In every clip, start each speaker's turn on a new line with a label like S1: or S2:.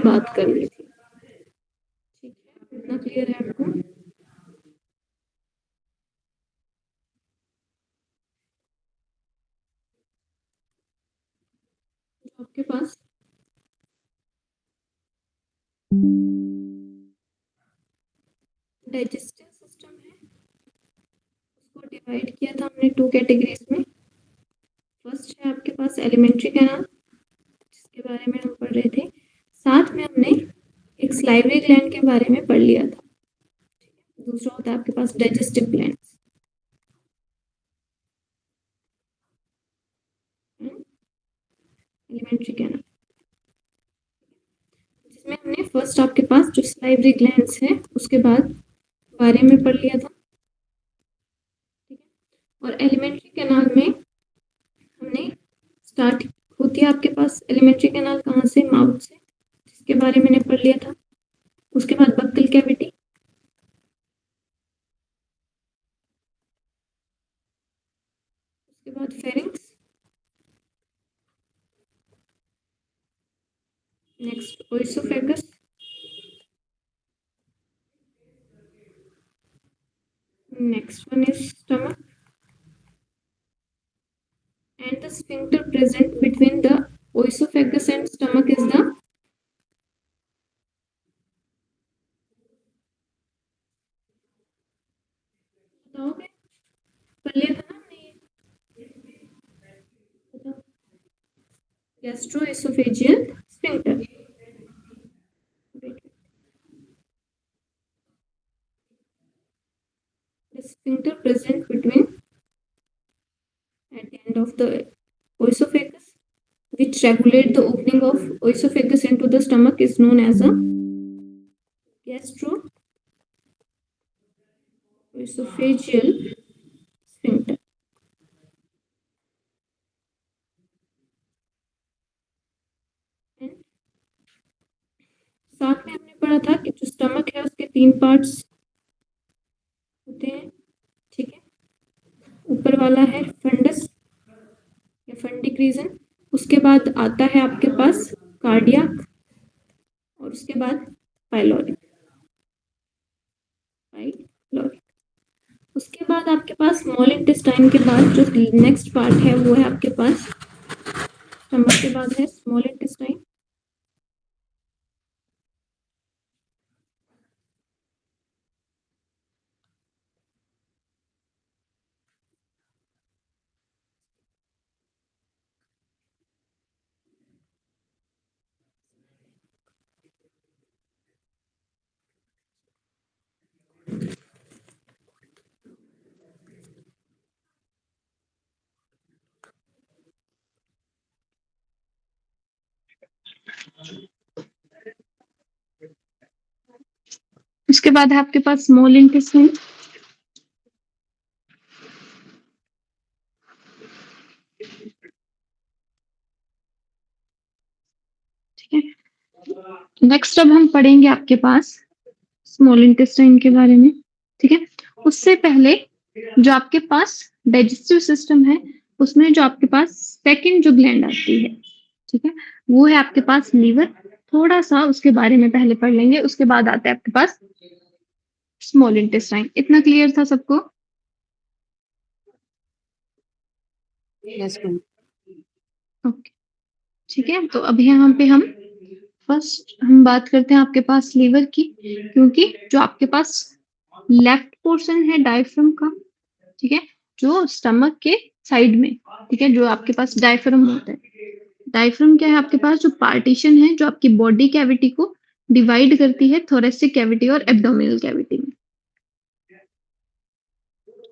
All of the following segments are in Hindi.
S1: बात करनी थी। ठीक है, इतना क्लियर है आपको? आपके पास डाइजेस्टिव सिस्टम है, उसको डिवाइड किया था हमने 2 कैटेगरीज में। फर्स्ट है आपके पास एलिमेंट्री कैनाल, जिसके बारे में हम पढ़ रहे थे। साथ में हमने एक सलाइवरी ग्लैंड के बारे में पढ़ लिया था। दूसरा होता है आपके पास डाइजेस्टिव ग्लैंड्स। एलिमेंट्री कैनाल, जिसमें हमने फर्स्ट आपके पास जो सलाइवरी ग्लैंड्स है उसके बाद बारे में पढ़ लिया था। ठीक है, और एलिमेंट्री कैनाल में हमने स्टार्ट होती है आपके पास एलिमेंट्री कैनाल कहाँ से? माउथ से, जिसके बारे में मैंने पढ़ लिया था। उसके बाद बक्कल कैविटी, उसके बाद pharynx, next oesophagus, next one is stomach, and the sphincter present between the oesophagus and stomach is the बताओगे? पढ़ लिया था ना हमने ये? बताओ। Gastro-oesophageal sphincter. The sphincter present between at the end of the oesophagus, which regulate the opening of oesophagus into the stomach, is known as a gastroesophageal sphincter. साथ में हमने पढ़ा था कि जो स्टमक है उसके 3 पार्ट्स होते हैं। ठीक है, ऊपर वाला है फंडस या फंडिक रीजन, उसके बाद आता है आपके पास कार्डियक, और उसके बाद पाइलोरिक। उसके बाद आपके पास स्मॉल इंटेस्टाइन के बाद जो नेक्स्ट पार्ट है वो है आपके पास स्टमक के बाद है स्मॉल इंटेस्टाइन। उसके बाद है आपके पास स्मॉल इंटेस्टाइन। ठीक है, नेक्स्ट अब हम पढ़ेंगे आपके पास स्मॉल इंटेस्टाइन के बारे में। ठीक है, उससे पहले जो आपके पास डाइजेस्टिव सिस्टम है उसमें जो आपके पास सेकंड जो ग्लैंड आती है, ठीक है, वो है आपके पास लीवर। थोड़ा सा उसके बारे में पहले पढ़ लेंगे, उसके बाद आता है आपके पास स्मॉल इंटेस्टाइन। इतना क्लियर था सबको?
S2: Yes ma'am.
S1: ओके, ठीक है, तो अभी यहाँ पे हम फर्स्ट हम बात करते हैं आपके पास लीवर की, क्योंकि जो आपके पास लेफ्ट पोर्शन है डायफ्राम का, ठीक है, जो स्टमक के साइड में, ठीक है, जो आपके पास डायफ्राम होता है। डायफ्राम क्या है? आपके पास जो पार्टीशन है जो आपकी बॉडी कैविटी को डिवाइड करती है थोरेसिक कैविटी और एब्डोमिनल कैविटी में।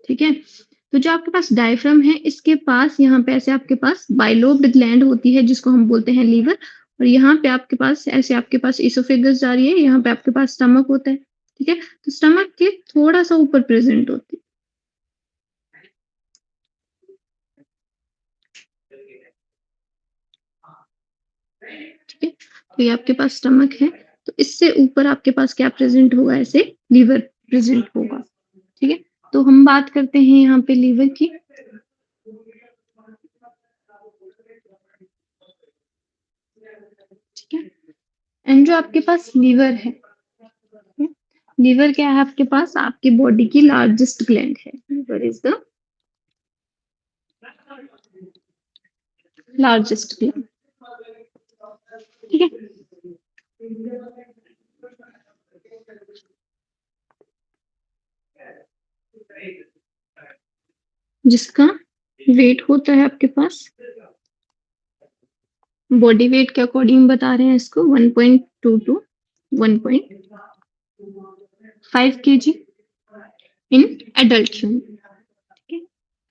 S1: ठीक है, तो जो आपके पास डायफ्राम है इसके पास यहाँ पे ऐसे आपके पास बाइलोब्ड ग्लैंड होती है जिसको हम बोलते हैं लीवर, और यहाँ पे आपके पास ऐसे आपके पास इसोफेगस जा रही है, यहाँ पे आपके पास स्टमक होता है। ठीक है, तो स्टमक के थोड़ा सा ऊपर प्रेजेंट होती है। ठीक है, तो ये आपके पास स्टमक है, तो इससे ऊपर आपके पास क्या प्रेजेंट होगा? ऐसे लीवर प्रेजेंट होगा। ठीक है, तो हम बात करते हैं यहाँ पे लीवर की। ठीक है, एंड जो आपके पास लीवर है, लीवर क्या है आपके पास? आपकी बॉडी की लार्जेस्ट ग्लैंड है। Liver is the largest gland. ठीक है, जिसका वेट होता है आपके पास, बॉडी वेट के अकॉर्डिंग बता रहे हैं इसको, 1.2 to 1.5 kg in adult human. ठीक है,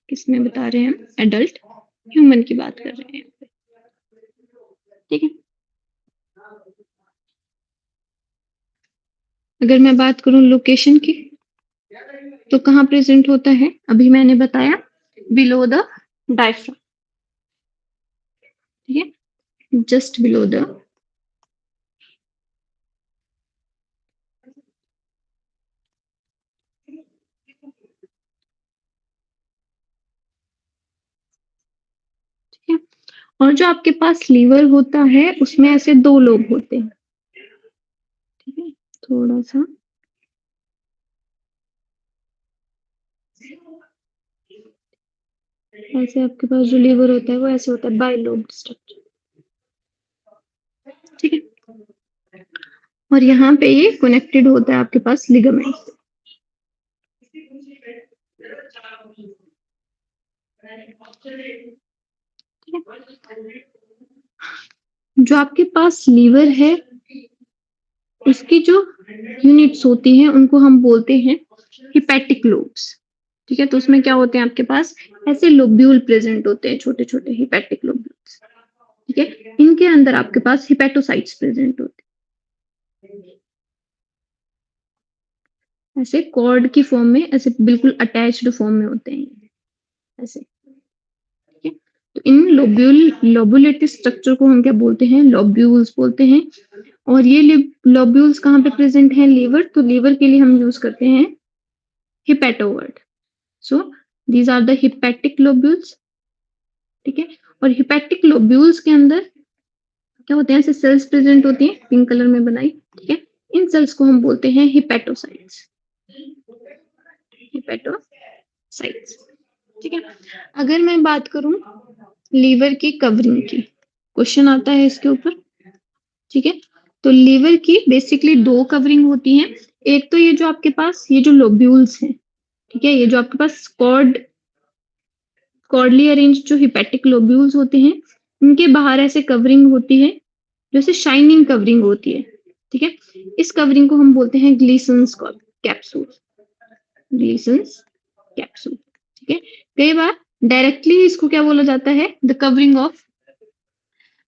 S1: किसमें बता रहे हैं हम? एडल्ट ह्यूमन की बात कर रहे हैं। ठीक है, अगर मैं बात करूं लोकेशन की, तो कहाँ प्रेजेंट होता है? अभी मैंने बताया बिलो द डायफ्राम। ठीक है, जस्ट बिलो द ठीक है, और जो आपके पास लीवर होता है उसमें ऐसे दो लोब होते हैं। ठीक है, थोड़ा सा ऐसे आपके पास जो लीवर होता है वो ऐसे होता है, बाइलोब्ड स्ट्रक्चर। ठीक है, और यहाँ पे ये कनेक्टेड होता है आपके पास लिगामेंट से। जो आपके पास लीवर है उसकी जो यूनिट्स होती हैं उनको हम बोलते हैं हिपैटिक लोब्स। ठीक है, तो उसमें क्या होते हैं आपके पास? ऐसे लोब्यूल प्रेजेंट होते हैं, छोटे छोटे हिपैटिक लोब्यूल्स। ठीक है, इनके अंदर आपके पास हिपैटोसाइट्स प्रेजेंट होते हैं, ऐसे कॉर्ड की फॉर्म में, ऐसे बिल्कुल अटैच्ड फॉर्म में होते हैं ऐसे। ठीक है, तो इन लोबुलेटेड स्ट्रक्चर को हम क्या बोलते हैं? लोब्यूल्स बोलते हैं। और ये लोब्यूल्स कहाँ पे प्रेजेंट हैं? लीवर। तो लीवर के लिए हम यूज करते हैं hepato word. So these are the hepatic lobules. ठीक है, और हिपैटिक लोब्यूल्स के अंदर क्या होते हैं? ऐसे सेल्स प्रेजेंट होती हैं, पिंक कलर में बनाई। ठीक है, इन सेल्स को हम बोलते हैं हिपैटोसाइट्स। हिपैटोसाइट्स। ठीक है, अगर मैं बात करूं लीवर की कवरिंग की, क्वेश्चन आता है इसके ऊपर। ठीक है, तो लीवर की बेसिकली दो कवरिंग होती हैं। एक तो ये जो आपके पास ये जो लोब्यूल्स हैं, ठीक है, ये जो आपके पास कॉर्डली अरेंज जो हिपैटिक लोब्यूल्स होते हैं, इनके बाहर ऐसे कवरिंग होती है, जैसे शाइनिंग कवरिंग होती है। ठीक है, इस कवरिंग को हम बोलते हैं ग्लीसन्स कैप्सूल। ग्लीसन्स कैप्सूल। ठीक है, कई बार डायरेक्टली इसको क्या बोला जाता है? द कवरिंग ऑफ,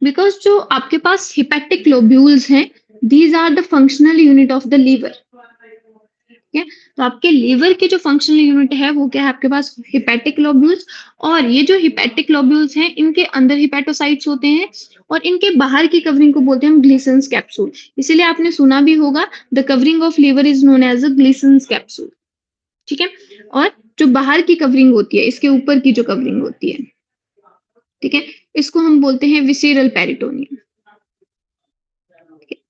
S1: बिकॉज जो आपके पास हिपैटिक लोब्यूल्स हैं, these are the functional unit of the liver. ठीक है, तो आपके लीवर की जो फंक्शनल यूनिट है वो क्या है आपके पास? Hepatic lobules. और ये जो हिपैटिक लोब्यूल्स हैं इनके अंदर हिपैटोसाइट्स होते हैं, और इनके बाहर की कवरिंग को बोलते हैं हम ग्लीसन्स कैप्सूल। इसीलिए आपने सुना भी होगा the covering of liver is known as a Glisson's capsule. ठीक है, और जो बाहर की कवरिंग होती है, इसके ऊपर की जो कवरिंग होती है, ठीक है, इसको हम बोलते हैं विसेरल पेरिटोनियम।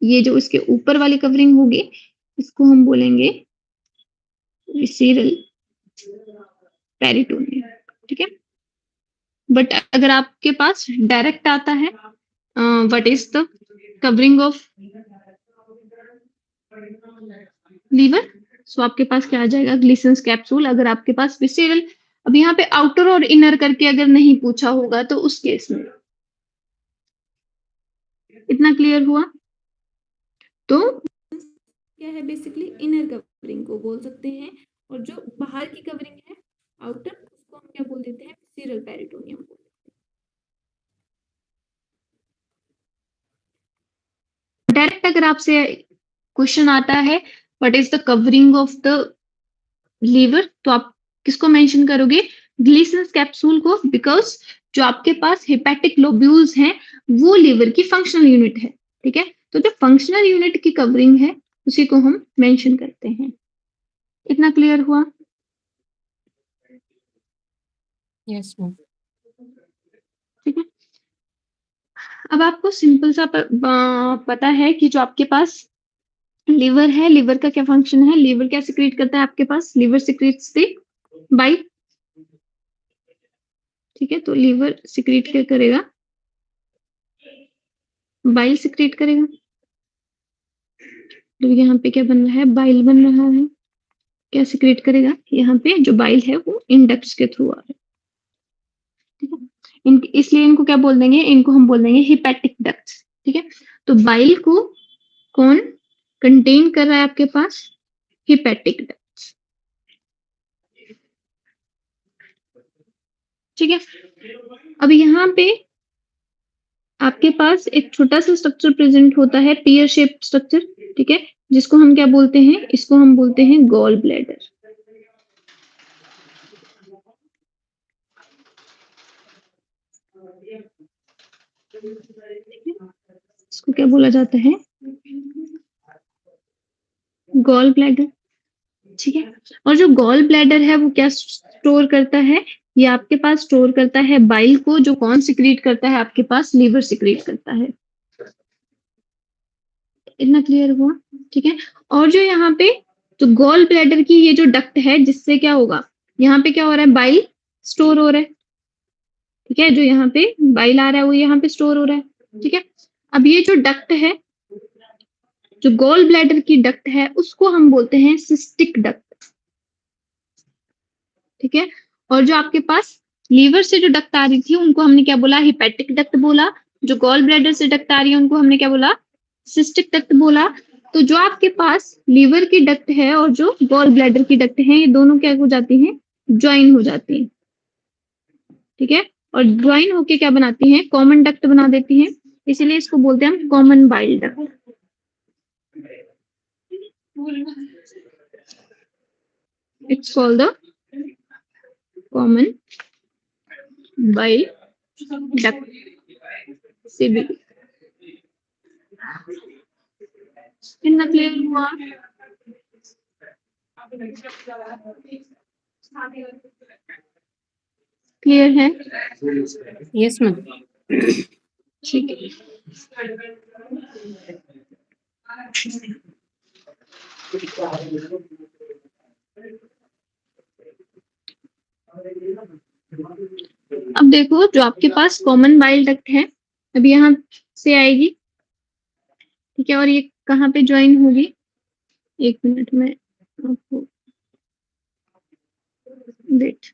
S1: ये जो इसके ऊपर वाली कवरिंग होगी इसको हम बोलेंगे विसेरल पेरिटोनियम। ठीक है, बट अगर आपके पास डायरेक्ट आता है what is the covering of liver, so आपके पास क्या आ जाएगा? Glisson's capsule. अगर आपके पास विसेरल, अब यहाँ पे आउटर और इनर करके अगर नहीं पूछा होगा तो उस केस में, इतना क्लियर हुआ? तो क्या है बेसिकली? इनर कवरिंग को बोल सकते हैं, और जो बाहर की कवरिंग है आउटर, उसको हम क्या बोल देते हैं? Visceral peritoneum. डायरेक्ट अगर आपसे क्वेश्चन आता है what is the covering of the liver, तो आप किसको मेंशन करोगे? ग्लीसन्स कैप्सूल को, बिकॉज जो आपके पास हिपैटिक लोब्यूल्स हैं वो लीवर की फंक्शनल यूनिट है। ठीक है, तो जो फंक्शनल यूनिट की कवरिंग है उसी को हम मेंशन करते हैं। इतना क्लियर हुआ?
S2: Yes, ma'am.
S1: ठीक है, अब आपको सिंपल सा पता है कि जो आपके पास लीवर है, लीवर का क्या फंक्शन है, लीवर क्या सिक्रीट करता है आपके पास, लीवर सिक्रीट्स द बाइल। ठीक है, तो लीवर सिक्रीट क्या करेगा, बाइल सिक्रीट करेगा। तो यहाँ पे क्या बन रहा है, बाइल बन रहा है। क्या सिक्रीट करेगा, यहाँ पे जो बाइल है वो इंडक्ट्स के थ्रू आ रहा है। ठीक है, इसलिए इनको क्या बोल देंगे, इनको हम बोल देंगे हिपैटिक डक्ट्स। ठीक है, तो बाइल को कौन कंटेन कर रहा है आपके पास, हिपैटिक डक्ट्स। ठीक है, अब यहाँ पे आपके पास एक छोटा सा स्ट्रक्चर प्रेजेंट होता है, पीयर शेप स्ट्रक्चर। ठीक है, जिसको हम क्या बोलते हैं, इसको हम बोलते हैं गॉल ब्लैडर। इसको क्या बोला जाता है, गॉल ब्लैडर। ठीक है, और जो गॉल ब्लैडर है वो क्या स्टोर करता है, ये आपके पास स्टोर करता है बाइल को, जो कौन सिक्रीट करता है आपके पास, लीवर सिक्रीट करता है। इतना क्लियर हुआ। ठीक है, और जो यहाँ पे जो गॉल ब्लैडर की ये जो डक्ट है, जिससे क्या होगा, यहाँ पे क्या हो रहा है, बाइल स्टोर हो रहा है। ठीक है, जो यहाँ पे बाइल आ रहा है वो यहाँ पे स्टोर हो रहा है। ठीक है, अब ये जो डक्ट है, जो गॉल ब्लैडर की डक्ट है, उसको हम बोलते हैं सिस्टिक डक्ट। ठीक है, और जो आपके पास लीवर से जो डक्ट आ रही थी उनको हमने क्या बोला, हिपैटिक डक्ट बोला। जो गॉल ब्लैडर से डक्ट आ रही है उनको हमने क्या बोला, सिस्टिक डक्ट बोला। तो जो आपके पास लीवर की डक्ट है और जो गॉल ब्लैडर की डक्ट है, ये दोनों क्या हो जाती हैं, ज्वाइन हो जाती हैं। ठीक है, और ज्वाइन होके क्या बनाती हैं, कॉमन डक्ट बना देती हैं। इसीलिए इसको बोलते हैं हम common bile duct. It's called the common bile duct, CBD. इतना क्लियर हुआ। क्लियर है,
S2: Yes, ma'am.
S1: ठीक है। अब देखो, जो आपके पास कॉमन बाइल डक्ट है, अब यहाँ से आएगी। ठीक है, और ये कहाँ पे ज्वाइन होगी, एक मिनट में आपको वेट।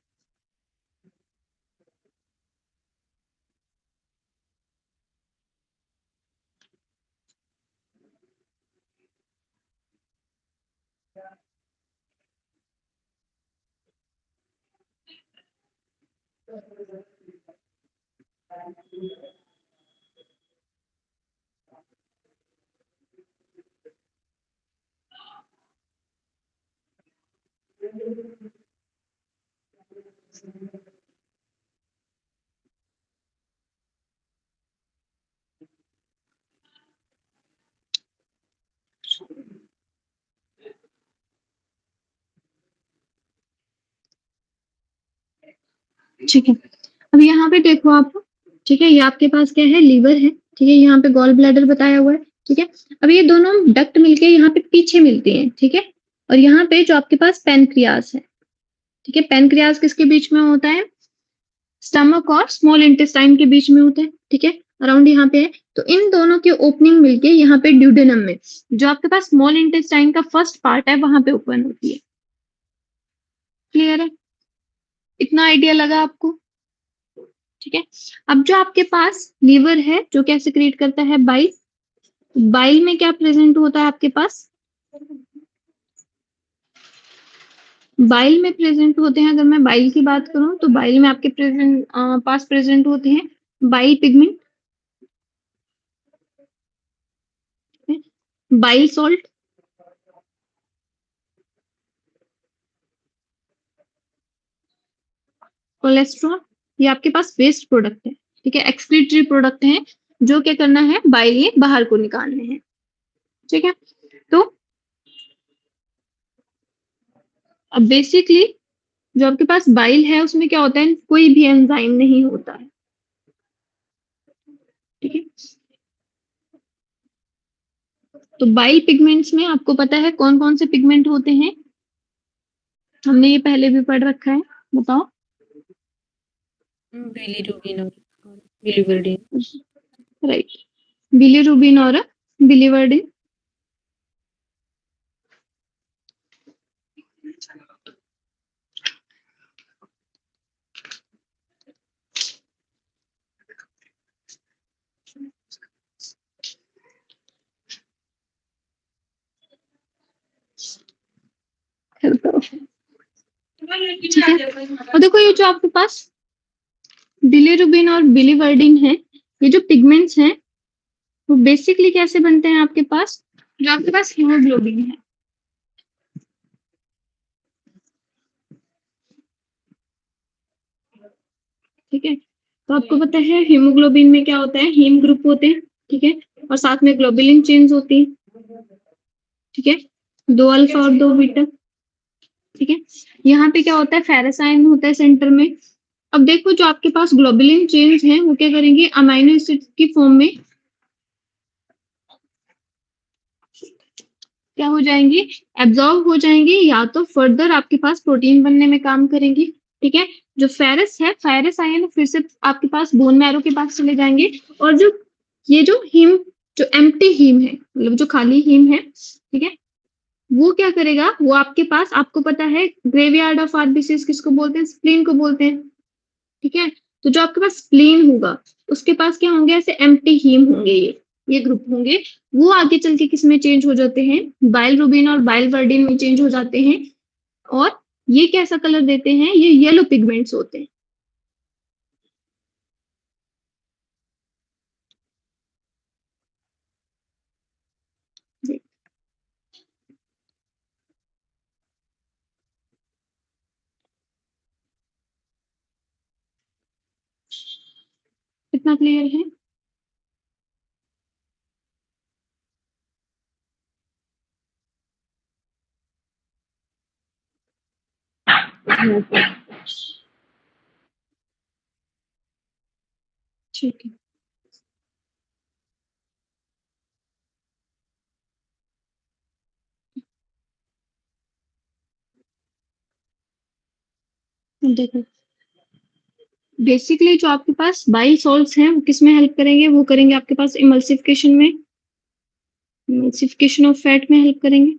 S1: ठीक है, अब यहाँ पे देखो आप। ठीक है, ये आपके पास क्या है, लीवर है। ठीक है, यहाँ पे गॉल ब्लैडर बताया हुआ है। ठीक है, अब ये दोनों डक्ट मिलके यहाँ पे पीछे मिलती हैं। ठीक है, और यहाँ पे जो आपके पास पैनक्रियास है। ठीक है, पैनक्रियास किसके बीच में होता है, स्टमक और स्मॉल इंटेस्टाइन के बीच में होता है। ठीक है, अराउंड यहाँ पे है। तो इन दोनों के ओपनिंग मिलके यहाँ पे ड्यूडेनम में, जो आपके पास स्मॉल इंटेस्टाइन का फर्स्ट पार्ट है, वहां पे ओपन होती है। क्लियर है, इतना आइडिया लगा आपको। ठीक है, अब जो आपके पास लीवर है, जो क्या सिक्रीट करता है, बाइल। बाइल में क्या प्रेजेंट होता है आपके पास, बाइल में प्रेजेंट होते हैं, अगर मैं बाइल की बात करूं तो बाइल में आपके पास प्रेजेंट होते हैं bile pigment, bile salt, cholesterol. ये आपके पास वेस्ट प्रोडक्ट है। ठीक है, एक्सक्रीटरी प्रोडक्ट है, जो क्या करना है, बाइल ये बाहर को निकालने हैं। ठीक है, तो अब बेसिकली जो आपके पास बाइल है उसमें क्या होता है, कोई भी एंजाइम नहीं होता है। ठीक है। तो बाइल पिगमेंट्स में आपको पता है कौन-कौन से पिगमेंट होते हैं? हमने ये पहले भी पढ़ रखा है, बताओ?
S2: बिलीरुबिन और बिलीवर्डिन।
S1: राइट, बिलीरुबिन और बिलीवर्डिन। ठीक है, और देखो ये जो आपके पास बिलीरुबिन और बिलीवर्डिन है, ये जो पिगमेंट्स हैं वो बेसिकली कैसे बनते हैं आपके पास? जो आपके पास हीमोग्लोबिन है, ठीक है। तो आपको पता है हीमोग्लोबिन में क्या होता है? हीम ग्रुप होते हैं, ठीक है, और साथ में ग्लोबुलिन चेन्स होती है, ठीक है, 2 अल्फा और 2 बीटा, ठीक है। यहाँ पे क्या होता है? फेरस आयन होता है सेंटर में। अब देखो जो आपके पास ग्लोबुलिन चेन्स हैं वो क्या करेंगे? अमाइनो एसिड की फॉर्म में क्या हो जाएंगी? एब्जॉर्ब हो जाएंगी या तो फर्दर आपके पास प्रोटीन बनने में काम करेंगी, ठीक है। जो फेरस है, फेरस आयन फिर से आपके पास बोन मैरो के पास चले जाएंगे, और जो ये जो हीम, जो एम्प्टी हीम है, मतलब जो खाली हीम है, ठीक है, वो क्या करेगा? वो आपके पास, आपको पता है ग्रेवयार्ड ऑफ आरबीसीज किसको बोलते हैं? स्प्लीन को बोलते हैं, ठीक है। तो जो आपके पास स्प्लीन होगा उसके पास क्या होंगे? ऐसे एम्प्टी हीम होंगे, ये ग्रुप होंगे। वो आगे चल के किस में चेंज हो जाते हैं? बाइलरुबिन और बाइलवर्डिन में चेंज हो जाते हैं, और ये कैसा कलर देते हैं? ये येलो पिगमेंट्स होते हैं। कितना क्लियर है? ठीक है, देखो बेसिकली जो आपके पास बाइल सॉल्ट्स हैं वो किस में हेल्प करेंगे? वो करेंगे आपके पास इमल्सिफिकेशन में, इमल्सिफिकेशन ऑफ फैट में हेल्प करेंगे,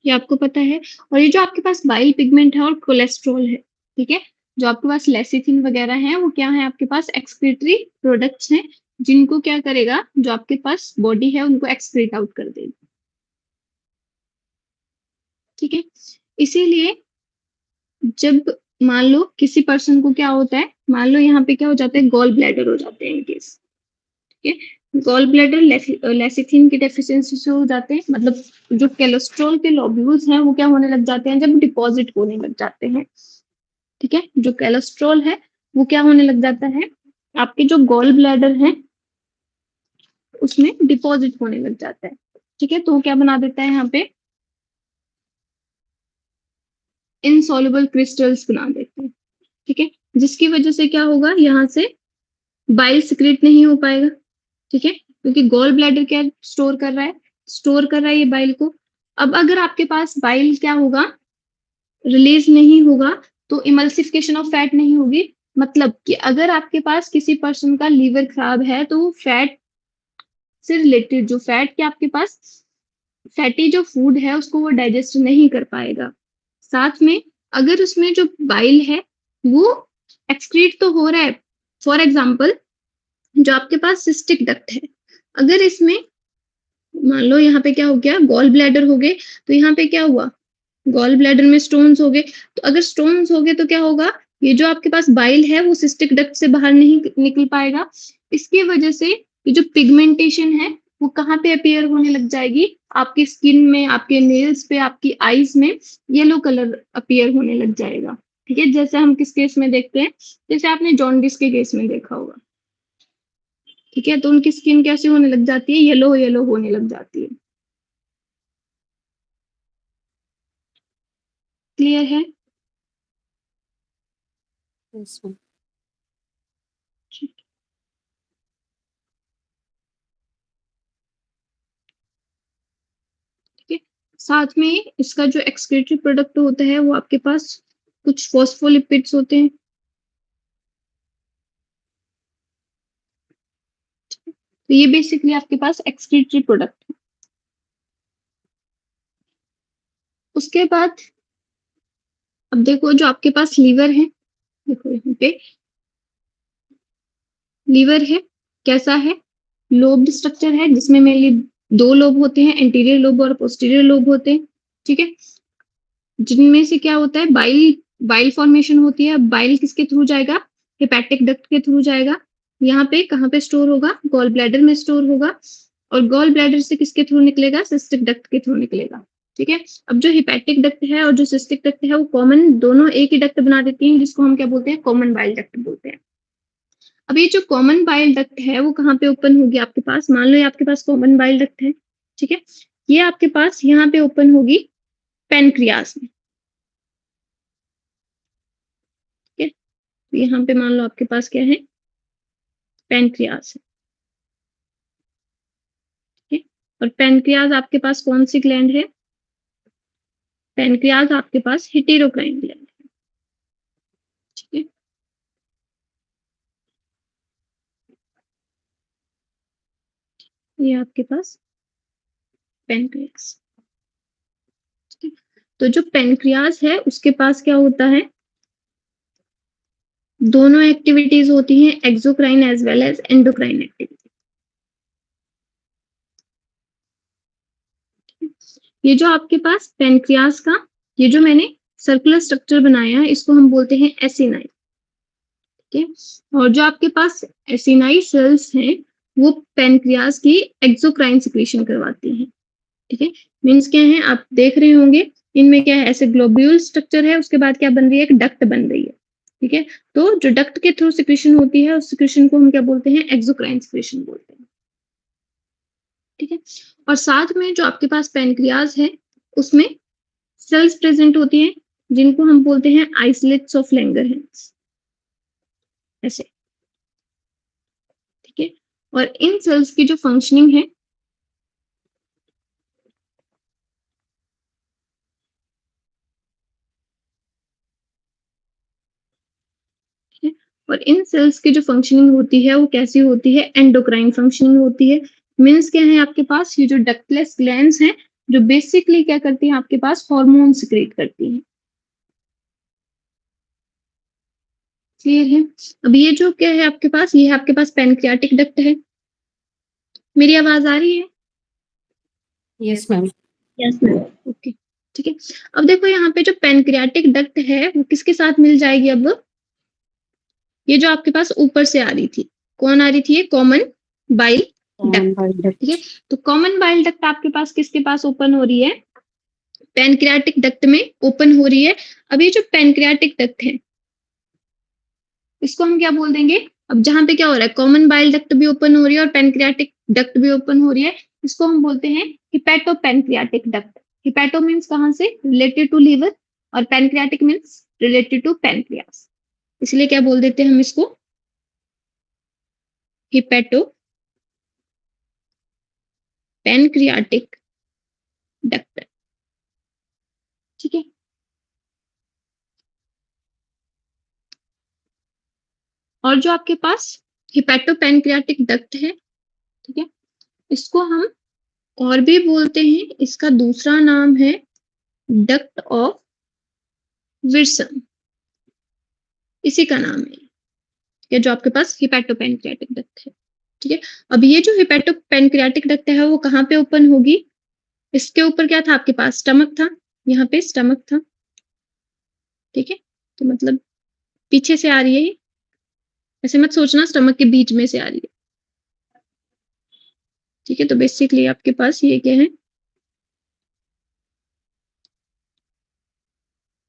S1: ये आपको पता है। और ये जो आपके पास बाइल पिगमेंट है और कोलेस्ट्रॉल है, ठीक है, जो आपके पास लेसिथिन वगैरह है, वो क्या है? आपके पास एक्सक्रीटरी प्रोडक्ट्स हैं, जिनको क्या करेगा? जो आपके पास बॉडी है उनको एक्सक्रीट आउट कर देगी, ठीक है। इसीलिए जब मान लो किसी पर्सन को क्या होता है, मान लो यहाँ पे क्या हो जाता है? गॉल ब्लैडर हो जाते हैं इनकेस, ठीक है। गॉल ब्लैडर लेसिथिन की डेफिशिएंसी से हो जाते हैं, मतलब जो कोलेस्ट्रॉल के लोब्यूल्स हैं वो क्या होने लग जाते हैं? जब डिपॉजिट होने लग जाते हैं, ठीक है। जो कोलेस्ट्रॉल है वो क्या होने लग जाता है? आपके जो गॉल ब्लैडर है उसमें डिपॉजिट होने लग जाता है, ठीक है। तो वो क्या बना देता है? यहाँ पे इनसॉल्युबल क्रिस्टल्स बना देते हैं, ठीक है। जिसकी वजह से क्या होगा? यहाँ से बाइल सिक्रेट नहीं हो पाएगा, ठीक है, क्योंकि गॉल ब्लैडर क्या स्टोर कर रहा है? स्टोर कर रहा है ये बाइल को। अब अगर आपके पास बाइल क्या होगा? रिलीज नहीं होगा, तो इमल्सिफिकेशन ऑफ फैट नहीं होगी। मतलब कि अगर आपके पास किसी पर्सन का लीवर खराब है तो वो फैट से रिलेटेड, जो फैट के आपके पास फैटी जो फूड है उसको वो डाइजेस्ट नहीं कर पाएगा। साथ में अगर उसमें जो बाइल है वो एक्सक्रीट तो हो रहा है, फॉर एग्जाम्पल जो आपके पास सिस्टिक डक्ट है, अगर इसमें मान लो यहाँ पे क्या हो गया? गॉल ब्लैडर हो गए, तो यहाँ पे क्या हुआ? गॉल ब्लैडर में स्टोन्स हो गए। तो अगर स्टोन्स हो गए तो क्या होगा? ये जो आपके पास बाइल है वो सिस्टिक डक्ट से बाहर नहीं निकल पाएगा। इसकी वजह से ये जो पिगमेंटेशन है वो कहाँ पे अपीयर होने लग जाएगी? आपकी स्किन में, आपके नेल्स पे, आपकी आईज में येलो कलर अपीयर होने लग जाएगा, ठीक है। जैसे हम किस केस में देखते हैं? जैसे आपने जॉन्डिस के केस में देखा होगा, ठीक है। तो उनकी स्किन कैसे होने लग जाती है? येलो येलो होने लग जाती है। क्लियर है?
S2: Yes ma'am.
S1: साथ में इसका जो एक्सक्रीटरी प्रोडक्ट होता है वो आपके पास कुछ फॉस्फोलिपिड्स होते हैं। तो ये बेसिकली आपके पास एक्सक्रीटरी प्रोडक्ट है। उसके बाद अब देखो जो आपके पास लीवर है, देखो यहाँ पे लीवर है, कैसा है, लोब्ड स्ट्रक्चर है जिसमें मेनली 2 लोब होते हैं, एंटीरियर लोब और पोस्टीरियर लोब होते हैं, ठीक है। जिनमें से क्या होता है, बाइल बाइल फॉर्मेशन होती है। बाइल किसके थ्रू जाएगा, हेपेटिक डक्ट के थ्रू जाएगा। यहाँ पे कहाँ पे स्टोर होगा, गॉल ब्लैडर में स्टोर होगा, और गॉल ब्लैडर से किसके थ्रू निकलेगा, सिस्टिक डक्ट के थ्रू निकलेगा, ठीक है। अब जो हेपेटिक डक्ट है और जो सिस्टिक डक्ट है वो कॉमन दोनों एक ही डक्ट बना देती हैं, जिसको हम क्या बोलते हैं, कॉमन बाइल डक्ट बोलते हैं। अब ये जो कॉमन बाइल डक्ट है वो कहाँ पे ओपन होगी आपके पास, मान लो ये आपके पास कॉमन बाइल डक्ट है, ठीक है। ये आपके पास यहाँ पे ओपन होगी पेनक्रियास में, ठीक है। तो यहाँ पे मान लो आपके पास क्या है, पेनक्रियास है, ठीक है। और पेनक्रियास आपके पास कौन सी ग्लैंड है, पेनक्रियास आपके पास हेटेरोक्राइन ग्लैंड है, ठीक है। ये आपके पास पेनक्रियास, ठीक है। तो जो पेनक्रियास है उसके पास क्या होता है, दोनों एक्टिविटीज होती हैं, exocrine as well as endocrine activity. ये जो आपके पास पेनक्रियास का ये जो मैंने सर्कुलर स्ट्रक्चर बनाया है इसको हम बोलते हैं एसिनाई, ठीक है। और जो आपके पास एसिनाई सेल्स हैं वो पेनक्रियास की एक्सोक्राइन सिक्रीशन करवाती हैं, ठीक है। मीन्स क्या है, आप देख रहे होंगे इनमें क्या है, ऐसे ग्लोब्यूल स्ट्रक्चर है, उसके बाद क्या बन रही है, एक डक्ट बन रही है, ठीक है। तो जो डक्ट के थ्रू सिक्रीशन होती है उस सिक्रीशन को हम क्या बोलते हैं, एक्सोक्राइन सिक्रीशन बोलते हैं, ठीक है। और साथ में जो आपके पास पेनक्रियास है उसमें सेल्स प्रेजेंट होती हैं जिनको हम बोलते हैं आइसोलेट्स ऑफ लैंगरहैंस, ऐसे, ठीक है। और इन सेल्स की जो फंक्शनिंग है, ठीक है, और इन सेल्स की जो फंक्शनिंग होती है वो कैसी होती है, एंडोक्राइन फंक्शनिंग होती है। मीन्स क्या है, आपके पास ये जो डक्टलेस ग्लैंड्स हैं जो बेसिकली क्या करती हैं, आपके पास हार्मोन सिक्रेट करती हैं, क्लियर है। अब ये जो क्या है आपके पास, ये है आपके पास पेनक्रियाटिक डक्ट है। मेरी आवाज आ रही है,
S2: yes ma'am.
S1: Yes ma'am, okay, ठीक है। अब देखो यहाँ पे जो पेनक्रियाटिक डक्ट है वो किसके साथ मिल जाएगी, अब ये जो आपके पास ऊपर से आ रही थी, कौन आ रही थी, ये कॉमन बाइल डक्ट, ठीक है। तो कॉमन बाइल डक्ट आपके पास किसके पास ओपन हो रही है, पेनक्रियाटिक डक्ट में ओपन हो रही है। अब ये जो पेनक्रियाटिक डक्ट है इसको हम क्या बोल देंगे, अब जहां पे क्या हो रहा है, कॉमन बाइल डक्ट भी ओपन हो रही है और पेनक्रियाटिक डक्ट भी ओपन हो रही है, इसको हम बोलते हैं hepato pancreatic duct. Hepato means कहां से, रिलेटेड टू लीवर, और pancreatic means related to pancreas, इसलिए क्या बोल देते हैं हम इसको, हिपैटो पेनक्रियाटिक डक्ट, ठीक है। और जो आपके पास हिपैटो पेनक्रियाटिक डक्ट है, ठीक है, इसको हम और भी बोलते हैं, इसका दूसरा नाम है डक्ट ऑफ विल्सन, इसी का नाम है, या जो आपके पास हिपैटो पेनक्रियाटिक डक्ट है, ठीक है। अब ये जो हिपैटो पेनक्रियाटिक डक्ट है वो कहाँ पे ओपन होगी, इसके ऊपर क्या था आपके पास, स्टमक था, यहाँ पे स्टमक था, ठीक है। तो मतलब पीछे से आ रही है ये, ऐसे मत सोचना स्टमक के बीच में से आ रही है, ठीक है। तो बेसिकली आपके पास ये क्या है,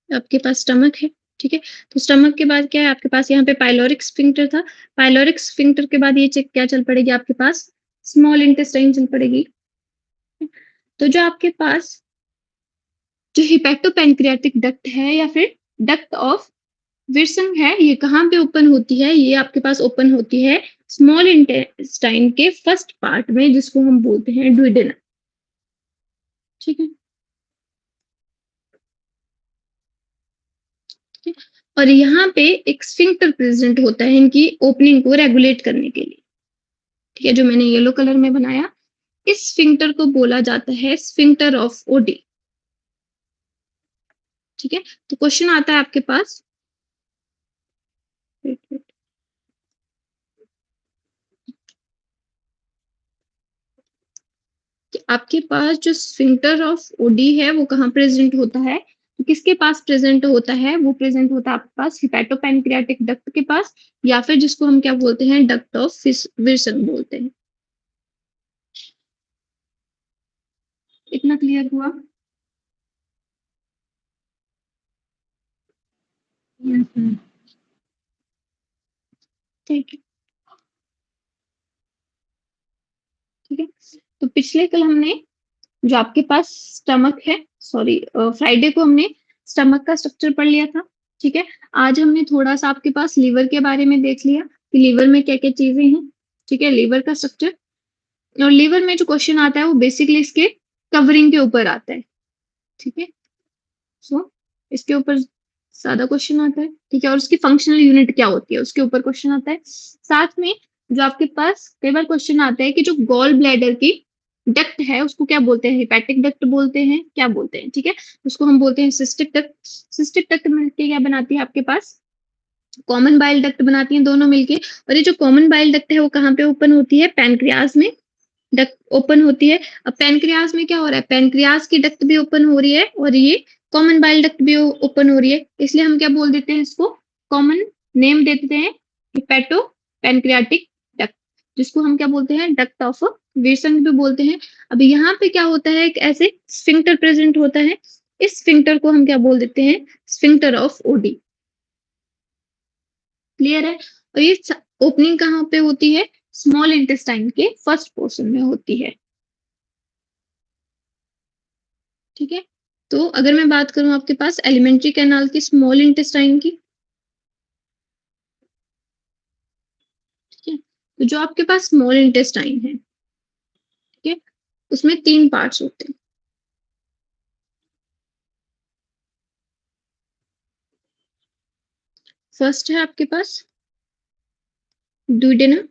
S1: आपके पास स्टमक है, ठीक है। तो स्टमक के बाद क्या है आपके पास, यहाँ पे पाइलोरिक स्फिंक्टर था, पाइलोरिक स्फिंक्टर के बाद ये चेक क्या चल पड़ेगी आपके पास, स्मॉल इंटेस्टाइन चल पड़ेगी। तो जो आपके पास जो हिपैटोपेनक्रियाटिक डक्ट है या फिर डक्ट ऑफ विल्सन है, ये कहाँ पे ओपन होती है, ये आपके पास ओपन होती है स्मॉल इंटेस्टाइन के फर्स्ट पार्ट में जिसको हम बोलते हैं डुodenum, ठीक है। ठीक है? और यहाँ पे एक स्फिंक्टर प्रेजेंट होता है इनकी ओपनिंग को रेगुलेट करने के लिए। ठीक है, जो मैंने येलो कलर में बनाया, इस स्फिंक्टर को बोला जाता है स्फिंक्टर ऑफ ओडी। ठीक है, तो क्वेश्चन आता है आपके पास, कि आपके पास जो स्फिंक्टर ऑफ ओडी है वो कहाँ प्रेजेंट होता है, तो किसके पास प्रेजेंट होता है, वो प्रेजेंट होता है आपके पास हिपैटोपैनक्रियाटिक डक्ट के पास, या फिर जिसको हम क्या बोलते हैं, डक्ट ऑफ विल्सन बोलते हैं। इतना क्लियर हुआ?
S2: Yes, ma'am.
S1: ठीक है, ठीक है। तो पिछले कल हमने जो आपके पास स्टमक है, सॉरी फ्राइडे को हमने स्टमक का स्ट्रक्चर पढ़ लिया था। ठीक है, आज हमने थोड़ा सा आपके पास लीवर के बारे में देख लिया कि लीवर में क्या क्या चीजें हैं। ठीक है, लीवर का स्ट्रक्चर, और लीवर में जो क्वेश्चन आता है वो बेसिकली इसके कवरिंग के ऊपर आता है। ठीक है, सो इसके ऊपर ज्यादा क्वेश्चन आता है। ठीक है, और उसकी फंक्शनल यूनिट क्या होती है उसके ऊपर क्वेश्चन आता है। साथ में जो आपके पास कई बार क्वेश्चन आता है कि जो गॉल ब्लैडर की डक्ट है उसको क्या बोलते हैं, हिपैटिक डक्ट बोलते हैं, क्या बोलते हैं। ठीक है, उसको हम बोलते हैं सिस्टिक डक्ट। सिस्टिक डक्ट मिलके क्या बनाती है आपके पास, कॉमन बाइल डक्ट बनाती हैं दोनों मिलके। और ये जो कॉमन बाइल डक्ट है वो कहाँ पे ओपन होती है, पैनक्रियाज में डक्ट ओपन होती है। अब पैनक्रियाज में क्या हो रहा है, पैनक्रियाज की डक्ट भी ओपन हो रही है और ये कॉमन बाइल डक्ट भी ओपन हो रही है, इसलिए हम क्या बोल देते हैं इसको, कॉमन नेम दे देते हैं हिपैटो पैनक्रियाटिक डक्ट, जिसको हम क्या बोलते हैं, डक्ट ऑफ विल्सन भी बोलते हैं। अब यहाँ पे क्या होता है, एक ऐसे स्फिंक्टर प्रेजेंट होता है, इस स्फिंक्टर को हम क्या बोल देते हैं, स्फिंक्टर ऑफ ओडी। क्लियर है? और ये ओपनिंग कहाँ पे होती है, स्मॉल इंटेस्टाइन के फर्स्ट पोर्शन में होती है। ठीक है, तो अगर मैं बात करूं आपके पास एलिमेंट्री कैनाल की स्मॉल इंटेस्टाइन की, ठीक है, तो जो आपके पास स्मॉल इंटेस्टाइन है, ठीक है, उसमें 3 पार्ट्स होते हैं। फर्स्ट है आपके पास ड्यूडेनम,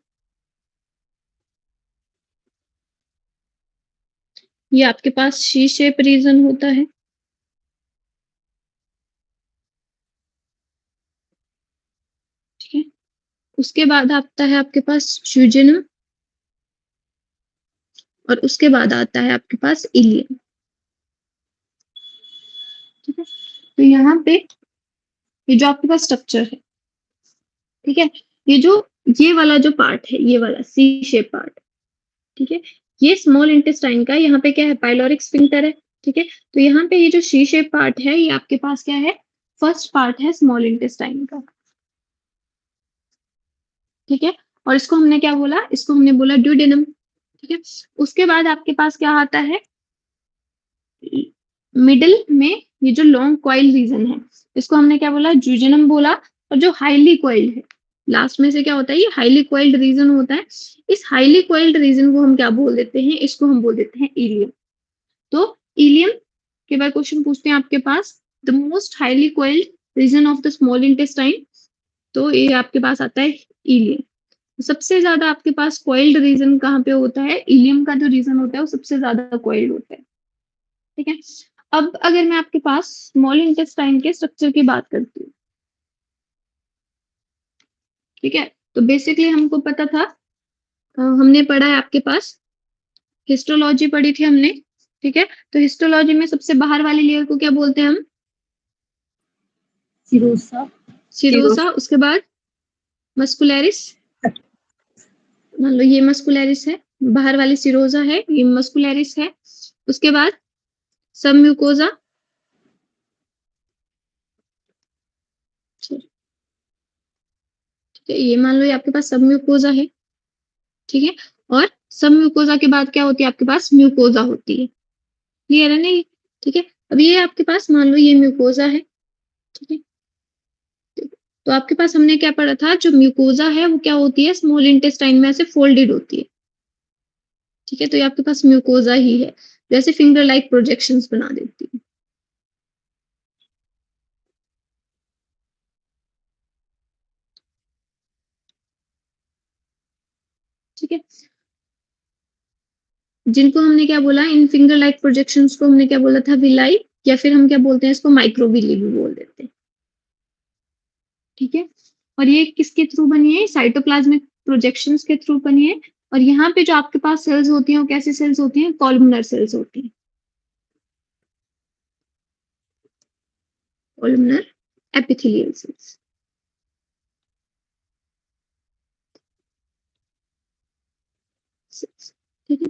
S1: ये आपके पास शी शेप रीजन होता है। ठीक है, उसके बाद आता है आपके पास ज्यूजेनम, और उसके बाद आता है आपके पास इलियम। ठीक है, तो यहाँ पे ये जो आपके पास स्ट्रक्चर है, ठीक है, ये जो ये वाला जो पार्ट है, ये वाला सी शेप पार्ट, ठीक है, ये स्मॉल इंटेस्टाइन का, यहाँ पे क्या है, पाइलोरिक स्फिंक्टर है। ठीक है, तो यहाँ पे ये जो शी शेप पार्ट है, ये आपके पास क्या है, फर्स्ट पार्ट है स्मॉल इंटेस्टाइन का। ठीक है, और इसको हमने क्या बोला, इसको हमने बोला ड्यूडेनम। ठीक है, उसके बाद आपके पास क्या आता है, मिडिल में ये जो लॉन्ग कॉइल रीजन है, इसको हमने क्या बोला, जूजेनम बोला। और जो हाईली कॉइल्ड है, लास्ट में से क्या होता है, ये हाईली कॉइल्ड रीजन होता है। इस हाईली कॉइल्ड रीजन को हम क्या बोल देते हैं, इसको हम बोल देते हैं इलियम। तो इलियम के बाद क्वेश्चन पूछते हैं आपके पास, the most highly coiled region of the small intestine, तो ये आपके पास आता है इलियम। सबसे ज्यादा आपके पास कॉइल्ड रीजन कहाँ पे होता है, इलियम का जो रीजन होता है वो सबसे ज्यादा कॉइल्ड होता है। ठीक है, अब अगर मैं आपके पास स्मॉल इंटेस्टाइन के स्ट्रक्चर की बात करती हूँ, ठीक है, तो बेसिकली हमको पता था, हमने पढ़ा है आपके पास, हिस्टोलॉजी पढ़ी थी हमने। ठीक है, तो हिस्टोलॉजी में सबसे बाहर वाली लेयर को क्या बोलते हैं हम,
S2: Sirosa.
S1: सिरोसा। उसके बाद मस्कुलरिस, मान लो ये मस्कुलरिस है, बाहर वाली सिरोजा है, ये मस्कुलरिस है। उसके बाद सब म्यूकोजा, ठीक है, ये मान लो ये आपके पास सब म्यूकोजा है। ठीक है, और सब म्यूकोजा के बाद क्या होती है आपके पास, म्यूकोजा होती है। क्लियर है नहीं? ठीक है, अब ये आपके पास मान लो ये म्यूकोजा है। ठीक है, तो आपके पास हमने क्या पढ़ा था, जो म्यूकोजा है वो क्या होती है, स्मॉल इंटेस्टाइन में से फोल्डेड होती है। ठीक है, तो ये आपके पास म्यूकोजा ही है, जैसे फिंगर लाइक प्रोजेक्शंस बना देती है। ठीक है, जिनको हमने क्या बोला, इन फिंगर लाइक प्रोजेक्शंस को हमने क्या बोला था, विलाई, या फिर हम क्या बोलते हैं इसको, माइक्रोविली भी बोल देते हैं। ठीक है, और ये किसके थ्रू बनी है, साइटोप्लाज्मिक प्रोजेक्शंस के थ्रू बनी है। और यहाँ पे जो आपके पास सेल्स होती हैं वो कैसी सेल्स होती हैं, कॉलमनर सेल्स होती हैं, कॉलमनर एपिथेलियल सेल्स। ठीक है,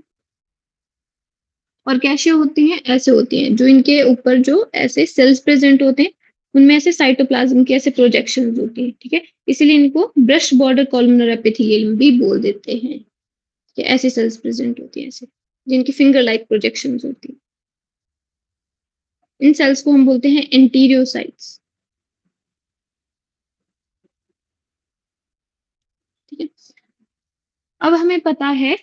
S1: और कैसे होती हैं, ऐसे होती हैं, जो इनके ऊपर जो ऐसे सेल्स प्रेजेंट होते हैं उनमें ऐसे साइटोप्लाज्म की ऐसे प्रोजेक्शंस होती है। ठीक है, इसीलिए इनको ब्रश बॉर्डर कॉलमनर एपिथेलियम भी बोल देते हैं। कि ऐसे सेल्स प्रेजेंट होती हैं ऐसे, जिनकी फिंगर लाइक प्रोजेक्शंस होती है। इन सेल्स को हम बोलते हैं एंटीरियोसाइट्स। ठीक है, अब हमें पता है,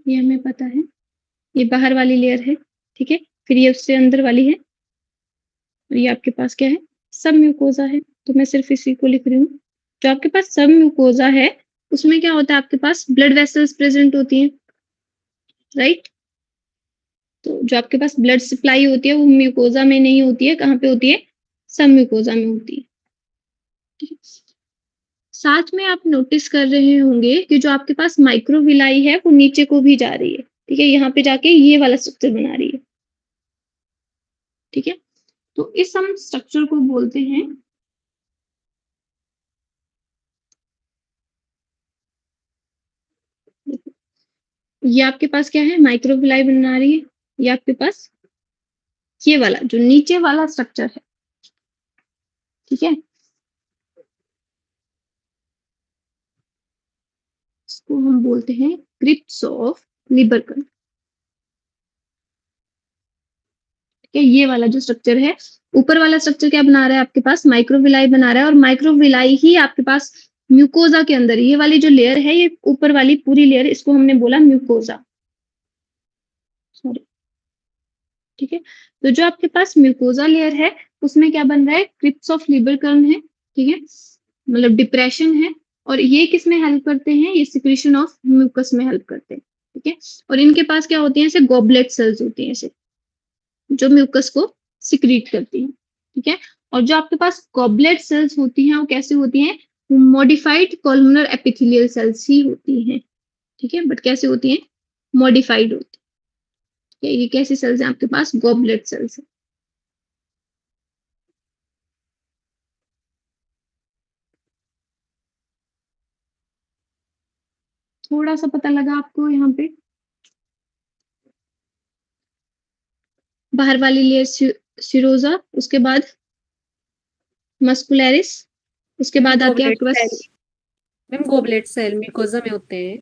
S1: ये हमें पता है, ये बाहर वाली लेयर है। ठीक है, फिर ये उससे अंदर वाली है, और ये आपके पास क्या है, सब म्यूकोजा है। तो मैं सिर्फ इसी को लिख रही हूँ। जो आपके पास सब म्यूकोजा है उसमें क्या होता है, आपके पास ब्लड वेसल्स प्रेजेंट होती हैं, राइट। तो जो आपके पास ब्लड सप्लाई होती है वो म्यूकोजा में नहीं होती है, कहाँ पे होती है, सब म्यूकोजा में होती है। ठीक है, साथ में आप नोटिस कर रहे होंगे कि जो आपके पास माइक्रोविलाई है वो नीचे को भी जा रही है। ठीक है, यहाँ पे जाके ये वाला स्ट्रक्चर बना रही है। ठीक है, तो इस हम स्ट्रक्चर को बोलते हैं, ये आपके पास क्या है, माइक्रोविलाई बना रही है। ये आपके पास ये वाला जो नीचे वाला स्ट्रक्चर है, ठीक है, इसको हम बोलते हैं क्रिप्स ऑफ लिबरकन। ठीक है, ये वाला जो स्ट्रक्चर है, ऊपर वाला स्ट्रक्चर क्या बना रहा है, आपके पास माइक्रोविलाई बना रहा है, और माइक्रोविलाई ही आपके पास म्यूकोजा के अंदर, ये वाली जो लेयर है, ये ऊपर वाली पूरी लेयर, इसको हमने बोला म्यूकोजा। सॉरी, ठीक है, तो जो आपके पास म्यूकोजा लेयर है उसमें क्या बन रहा है, क्रिप्स ऑफ लिबरकन है। ठीक है, मतलब डिप्रेशन है, और ये किस में हेल्प करते हैं, ये सिक्रीशन ऑफ म्यूकस में हेल्प करते हैं। ठीक है, और इनके पास क्या होती है, ऐसे गॉबलेट सेल्स होती हैं ऐसे, जो म्यूकस को सिक्रीट करती हैं। ठीक है, और जो आपके पास गॉबलेट सेल्स होती हैं वो कैसे होती हैं, मॉडिफाइड कॉलमनर एपिथेलियल सेल्स ही होती हैं। ठीक है, बट कैसे होती हैं, मॉडिफाइड होती है। ये कैसी सेल्स हैं आपके पास, गॉबलेट सेल्स है। थोड़ा सा पता लगा आपको यहाँ पे, बाहर वाली लेयर सिरोजा, उसके बाद मस्कुलरिस, उसके
S2: मैम
S1: बाद आती है
S2: गोबलेट
S1: आपके पास,
S2: cell, ma'am goblet cell mucosa में होते हैं।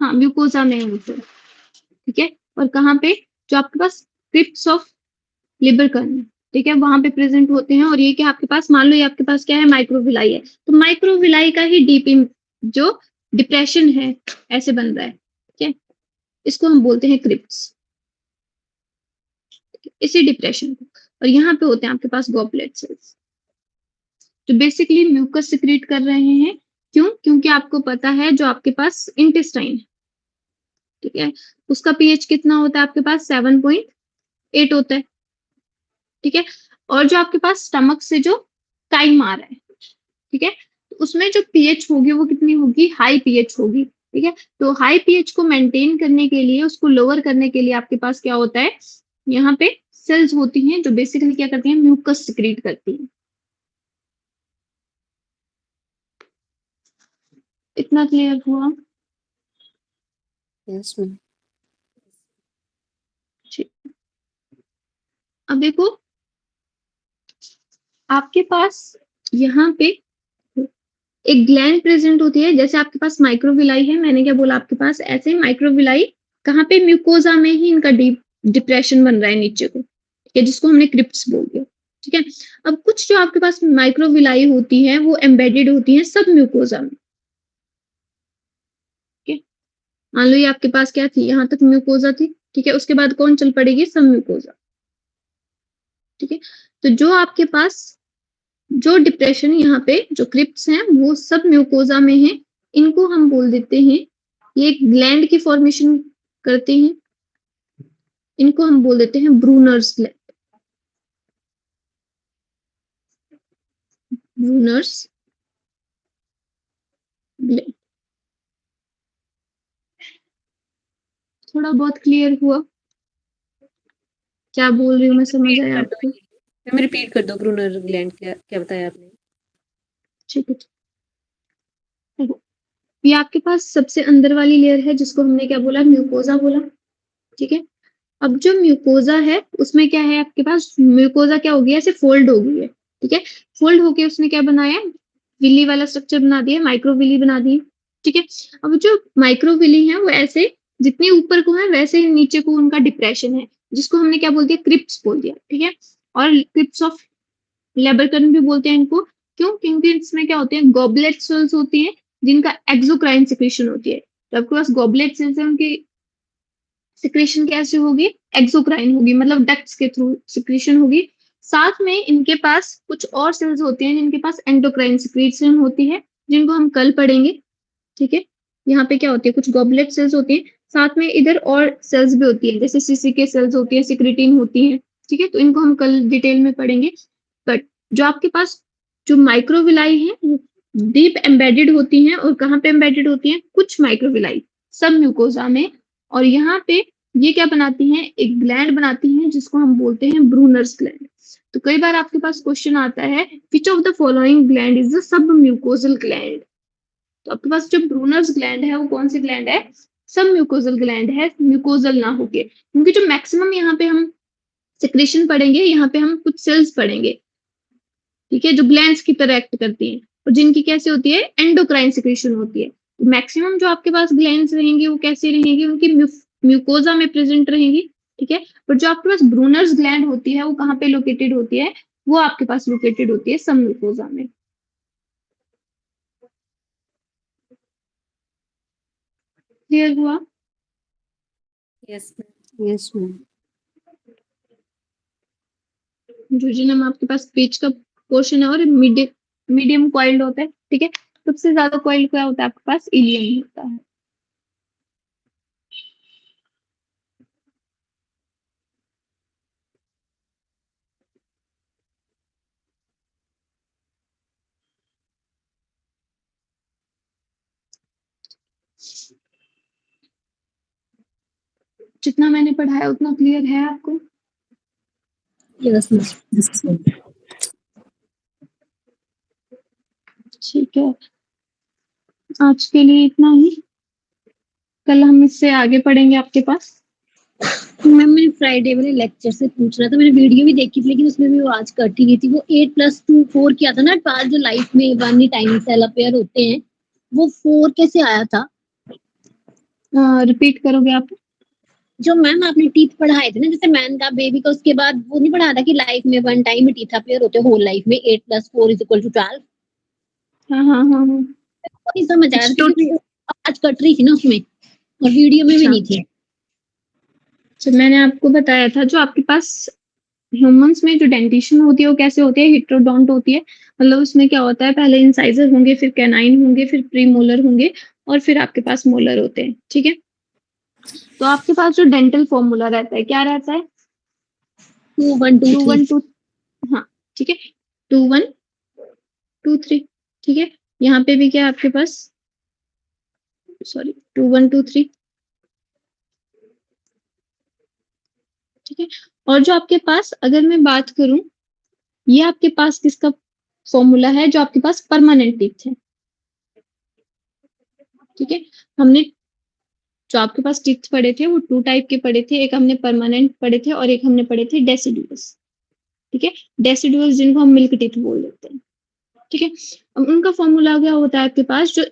S1: हाँ म्यूकोजा में होते हैं। ठीक है, और कहाँ पे, जो आपके पास क्रिप्स ऑफ लिबरकन है, ठीक है, वहां पे प्रेजेंट होते हैं। और ये क्या आपके पास, मान लो ये आपके पास क्या है, माइक्रोविलाई है, तो माइक्रोविलाई का ही डीप जो डिप्रेशन है ऐसे बन रहा है। ठीक है, इसको हम बोलते हैं क्रिप्स, इसी डिप्रेशन को। और यहाँ पे होते हैं आपके पास गॉबलेट सेल्स, जो बेसिकली म्यूकस सिक्रीट कर रहे हैं। क्यों, क्योंकि आपको पता है जो आपके पास इंटेस्टाइन है, ठीक है, उसका पीएच कितना होता है, आपके पास 7.8 होता है। ठीक है, और जो आपके पास स्टमक से जो काइम आ रहा है, ठीक है, तो उसमें जो पीएच होगी वो कितनी होगी, हाई पीएच होगी। ठीक है, तो हाई पीएच को मेंटेन करने के लिए, उसको लोअर करने के लिए आपके पास क्या होता है, यहाँ पे सेल्स होती हैं जो बेसिकली क्या करती हैं, म्यूकस सिक्रीट करती हैं। इतना क्लियर हुआ।
S2: Yes ma'am.
S1: ठीक, अब देखो आपके पास यहाँ पे एक ग्लैंड प्रेजेंट होती है, जैसे आपके पास माइक्रोविलाई है, मैंने क्या बोला आपके पास, ऐसे माइक्रोविलाई कहाँ पे, म्यूकोजा में ही इनका डीप डिप्रेशन बन रहा है नीचे को, ठीक है, जिसको हमने क्रिप्स बोल दिया। ठीक है, अब कुछ जो आपके पास माइक्रोविलाई होती है वो एम्बेडेड होती है सब म्यूकोजा में। ठीक है, मान लो ये आपके पास क्या थी, यहाँ तक म्यूकोजा थी। ठीक है, उसके बाद कौन चल पड़ेगी, सब म्यूकोजा। ठीक है, तो जो आपके पास जो डिप्रेशन यहाँ पे जो क्रिप्ट्स हैं वो सब म्यूकोजा में है, इनको हम बोल देते हैं, ये एक ग्लैंड की फॉर्मेशन करते हैं, इनको हम बोल देते हैं ब्रूनर्स ग्लैंड। Brunner's gland. थोड़ा बहुत क्लियर हुआ? क्या बोल रही हूँ मैं, समझ
S2: रिपीट
S1: आया
S2: कर दो
S1: आपको?
S2: मैम, रिपीट कर दो, ब्रूनर ग्लैंड क्या क्या बताया आपने?
S1: ठीक है, देखो ये आपके पास सबसे अंदर वाली लेयर है जिसको हमने क्या बोला, म्यूकोजा बोला। ठीक है, अब जो म्यूकोजा है उसमें क्या है आपके पास, म्यूकोजा क्या हो गया, ऐसे फोल्ड हो गई है। ठीक है, फोल्ड होके उसने क्या बनाया, विली वाला स्ट्रक्चर बना दिया, माइक्रोविली बना दी। ठीक है, अब जो माइक्रोविली है वो ऐसे जितने ऊपर को है वैसे ही नीचे को उनका डिप्रेशन है, जिसको हमने क्या बोल दिया, क्रिप्स बोल दिया। ठीक है, और क्रिप्स ऑफ लेबरकन भी बोलते हैं इनको। क्यों? क्योंकि इसमें क्या होते हैं, गॉबलेट सेल्स होती हैं जिनका एक्सोक्राइन सिक्रेशन होती है। तो आपके पास गॉबलेट सेल्स है, उनकी सिक्रेशन कैसे होगी, एक्सोक्राइन होगी, मतलब डक्ट्स के थ्रू सिक्रेशन होगी। साथ में इनके पास कुछ और सेल्स होते हैं जिनके पास एंडोक्राइन सिक्रेशन होती है, जिनको हम कल पढ़ेंगे। ठीक है, यहाँ पे क्या होती है, कुछ गॉबलेट सेल्स होती है, साथ में इधर और सेल्स भी होती है, जैसे सीसी के सेल्स होती है, सिक्रेटिन होती है। ठीक है, तो इनको हम कल डिटेल में पढ़ेंगे। बट जो आपके पास जो माइक्रोविलाई है डीप एम्बेडेड होती हैं, और कहाँ पे एम्बेडेड होती हैं, कुछ माइक्रोविलाई सब म्यूकोजा में। और यहाँ पे ये क्या बनाती हैं, एक ग्लैंड बनाती हैं जिसको हम बोलते हैं ब्रूनर्स ग्लैंड। तो कई बार आपके पास क्वेश्चन आता है, which of the following gland is the sub mucosal gland. तो आपके पास जो ब्रूनर्स ग्लैंड है वो कौन सी ग्लैंड है, सब म्यूकोजल ग्लैंड है, म्यूकोजल ना होके। क्योंकि जो मैक्सिमम यहाँ पे हम सिक्रेशन पढ़ेंगे, यहाँ पे हम कुछ सेल्स पढ़ेंगे, ठीक है, जो ग्लैंड्स की तरह एक्ट करती हैं, और जिनकी कैसे होती है, एंडोक्राइन सिक्रेशन होती है। तो मैक्सिमम जो आपके पास ग्लैंड्स रहेंगी वो कैसी रहेंगी, उनकी म्यूकोजा में प्रेजेंट रहेंगी। ठीक है, पर जो आपके पास ब्रूनर्स ग्लैंड होती है वो कहाँ पे लोकेटेड होती है, वो आपके पास लोकेटेड होती है सब म्यूकोजा में। क्लियर हुआ?
S2: Yes ma'am, yes ma'am.
S1: Jejunum आपके पास पेज का पोर्शन है, और मीडियम कॉइल्ड होता है। ठीक है, सबसे ज्यादा कॉइल्ड क्या होता है आपके पास, इलियम होता है। जितना मैंने पढ़ाया उतना क्लियर है आपको?
S2: Yes ma'am.
S1: ठीक है, आज के लिए इतना ही, कल हम इससे आगे पढ़ेंगे आपके पास।
S3: मैम मैंने फ्राइडे वाले लेक्चर से पूछना था, मैंने वीडियो भी देखी थी लेकिन उसमें भी वो आज कट ही गई थी। वो 8+2 4 किया था ना, पास जो लाइफ में वन ही टाइम सेल अपेयर होते हैं, वो 4 कैसे आया था?
S1: रिपीट करोगे आप?
S3: जो मैम आपने टीथ पढ़ाए थे ना, जैसे मैन का, बेबी का, उसके बाद वो नहीं पढ़ा था कि लाइफ में वन टाइम ही टीथ अपेयर होते हैं होल लाइफ में, 8+4 = 12।
S1: हाँ हाँ हाँ हाँ।
S3: वो नहीं समझ आया था
S1: तो
S3: क्योंकि वो आज कट रही थी ना उसमें, और वीडियो में भी
S1: अच्छा,
S3: नहीं थी।
S1: तो मैंने आपको बताया था जो आपके पास ह्यूमंस में जो डेंटिशन होती है वो कैसे होती है, हिट्रोडोंट होती है। मतलब उसमें क्या होता है, पहले इंसाइजर होंगे, फिर कैनाइन होंगे, फिर प्रीमोलर होंगे, और फिर आपके पास मोलर होते हैं। ठीक है, तो आपके पास जो डेंटल फॉर्मूला रहता है क्या रहता है,
S3: 2 1 2
S1: टू
S3: 3।
S1: वन टू, हाँ ठीक है, 2 1 2 3। ठीक है, यहाँ पे भी क्या है आपके पास, सॉरी, 2 1 2 3। ठीक है, और जो आपके पास अगर मैं बात करूं, ये आपके पास किसका फॉर्मूला है, जो आपके पास परमानेंट टीथ है। ठीक है, हमने जो आपके पास टीथ पढ़े थे वो 2 टाइप के पढ़े थे, एक हमने परमानेंट पढ़े थे और एक हमने पढ़े थे डेसिडुअस। ठीक है, डेसिडुअस जिनको हम मिल्क टीथ बोल देते हैं। ठीक है, अब उनका फॉर्मूला क्या होता है आपके पास, जो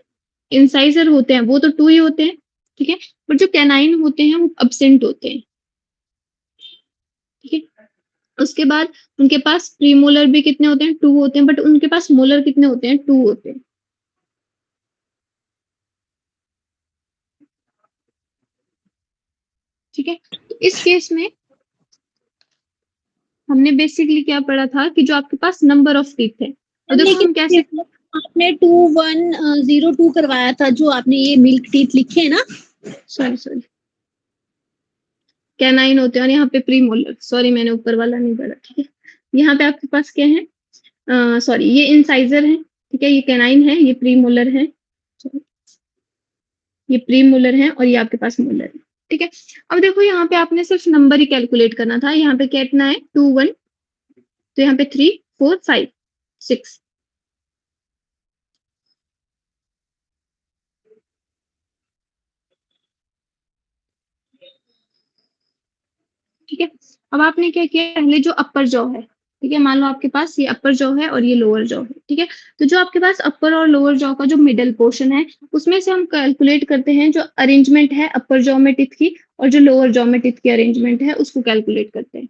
S1: इंसाइजर होते हैं वो तो 2 ही होते हैं। ठीक है, पर जो कैनाइन होते हैं वो अब्सेंट होते हैं। ठीक है, उसके बाद उनके पास प्रीमोलर भी कितने होते हैं, 2 होते हैं, बट उनके पास मोलर कितने होते हैं, 2 होते हैं। ठीक है, तो इस केस में हमने बेसिकली क्या पढ़ा था कि जो आपके पास नंबर ऑफ टीथ है, और देखो हम
S3: लेकिन
S1: कैसे
S3: आपने 2102 करवाया था, जो आपने ये मिल्क टीथ लिखे है ना,
S1: सॉरी कैनाइन होते हैं और यहाँ पे प्रीमोलर, सॉरी मैंने ऊपर वाला नहीं पढ़ा, ठीक है। यहाँ पे आपके पास क्या है, सॉरी ये इंसाइजर है, ठीक है, ये कैनाइन है, ये प्रीमोलर है, ये प्रीमोलर है और ये आपके पास मोलर है, ठीक है। अब देखो यहाँ पे आपने सिर्फ नंबर ही कैलकुलेट करना था, यहाँ पे कितना है 2 1, तो यहाँ पे 3 4 5 6, ठीक है। अब आपने क्या किया, पहले जो अपर जॉ है, ठीक है, मान लो आपके पास ये अपर जॉ है और ये लोअर जॉ है, ठीक है। तो जो आपके पास अपर और लोअर जॉ का जो मिडल पोर्शन है, उसमें से हम कैलकुलेट करते हैं जो अरेंजमेंट है अपर जॉ में टीथ की और जो लोअर जॉ में टीथ की अरेंजमेंट है, उसको कैलकुलेट करते हैं,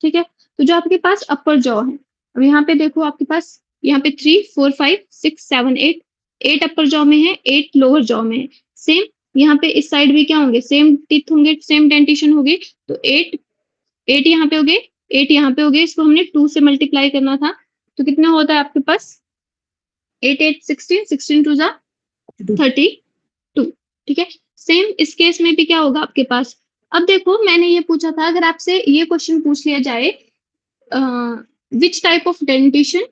S1: ठीक है। तो जो आपके पास अपर जॉ है, अब यहाँ पे देखो आपके पास यहाँ पे 3 4 5 6 7 8, 8 अपर जॉ में है, 8 लोअर जॉ में है। सेम यहाँ पे इस साइड भी क्या होंगे, सेम टीथ होंगे, सेम डेंटिशन होगी। तो 8 यहाँ पे हो गए, 8 यहाँ पे हो गए, इसको हमने 2 से मल्टीप्लाई करना था, तो कितना होता है आपके पास 8 8 16, 16 टू जा 32, ठीक है। सेम इस केस में भी क्या होगा आपके पास, अब देखो मैंने ये पूछा था, अगर आपसे ये क्वेश्चन पूछ लिया जाए which type of dentition